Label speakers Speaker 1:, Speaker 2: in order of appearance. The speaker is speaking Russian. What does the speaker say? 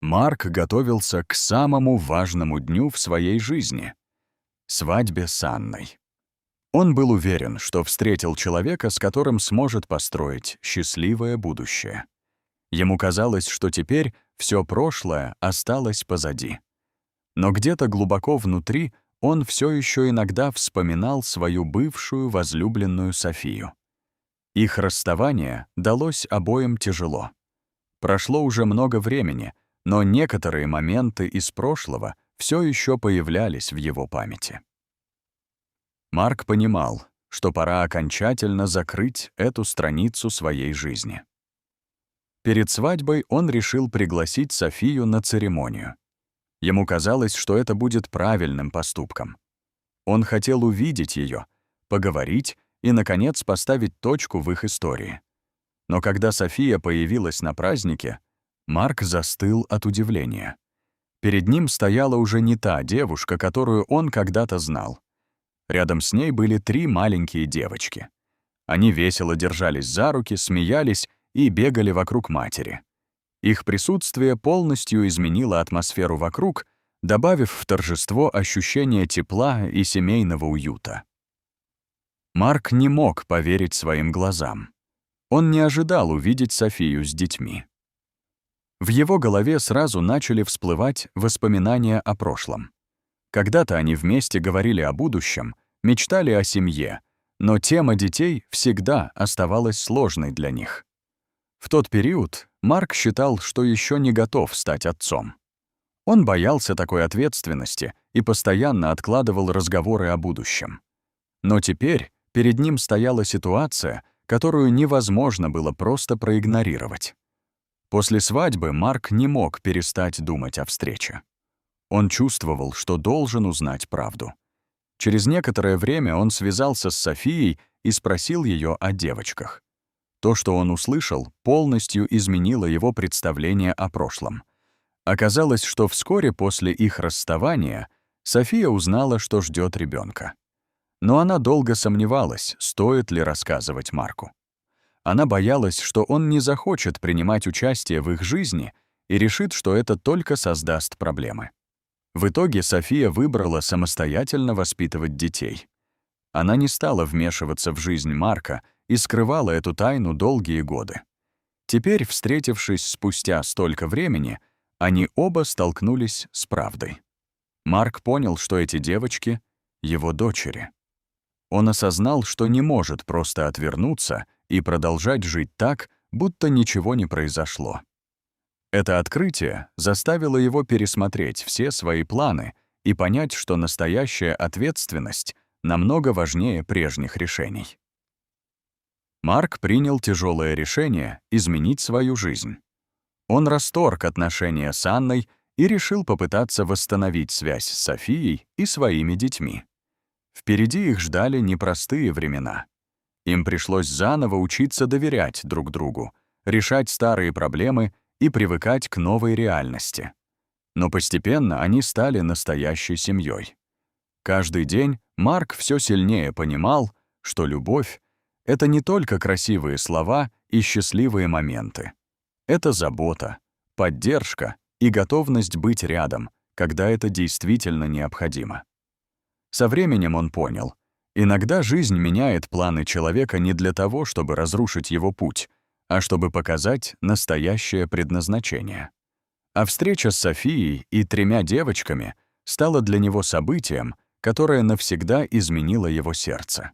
Speaker 1: Марк готовился к самому важному дню в своей жизни — свадьбе с Анной. Он был уверен, что встретил человека, с которым сможет построить счастливое будущее. Ему казалось, что теперь все прошлое осталось позади. Но где-то глубоко внутри он все еще иногда вспоминал свою бывшую возлюбленную Софию. Их расставание далось обоим тяжело. Прошло уже много времени, но некоторые моменты из прошлого все еще появлялись в его памяти. Марк понимал, что пора окончательно закрыть эту страницу своей жизни. Перед свадьбой он решил пригласить Софию на церемонию. Ему казалось, что это будет правильным поступком. Он хотел увидеть ее, поговорить и, наконец, поставить точку в их истории. Но когда София появилась на празднике, Марк застыл от удивления. Перед ним стояла уже не та девушка, которую он когда-то знал. Рядом с ней были 3 маленькие девочки. Они весело держались за руки, смеялись и бегали вокруг матери. Их присутствие полностью изменило атмосферу вокруг, добавив в торжество ощущение тепла и семейного уюта. Марк не мог поверить своим глазам. Он не ожидал увидеть Софию с детьми. В его голове сразу начали всплывать воспоминания о прошлом. Когда-то они вместе говорили о будущем, мечтали о семье, но тема детей всегда оставалась сложной для них. В тот период Марк считал, что еще не готов стать отцом. Он боялся такой ответственности и постоянно откладывал разговоры о будущем. Но теперь перед ним стояла ситуация, которую невозможно было просто проигнорировать. После свадьбы Марк не мог перестать думать о встрече. Он чувствовал, что должен узнать правду. Через некоторое время он связался с Софией и спросил ее о девочках. То, что он услышал, полностью изменило его представление о прошлом. Оказалось, что вскоре после их расставания София узнала, что ждет ребенка. Но она долго сомневалась, стоит ли рассказывать Марку. Она боялась, что он не захочет принимать участие в их жизни и решит, что это только создаст проблемы. В итоге София выбрала самостоятельно воспитывать детей. Она не стала вмешиваться в жизнь Марка и скрывала эту тайну долгие годы. Теперь, встретившись спустя столько времени, они оба столкнулись с правдой. Марк понял, что эти девочки — его дочери. Он осознал, что не может просто отвернуться и продолжать жить так, будто ничего не произошло. Это открытие заставило его пересмотреть все свои планы и понять, что настоящая ответственность намного важнее прежних решений. Марк принял тяжелое решение изменить свою жизнь. Он расторг отношения с Анной и решил попытаться восстановить связь с Софией и своими детьми. Впереди их ждали непростые времена. Им пришлось заново учиться доверять друг другу, решать старые проблемы и привыкать к новой реальности. Но постепенно они стали настоящей семьей. Каждый день Марк все сильнее понимал, что любовь — это не только красивые слова и счастливые моменты. Это забота, поддержка и готовность быть рядом, когда это действительно необходимо. Со временем он понял, иногда жизнь меняет планы человека не для того, чтобы разрушить его путь, а чтобы показать настоящее предназначение. А встреча с Софией и 3 девочками стала для него событием, которое навсегда изменило его сердце.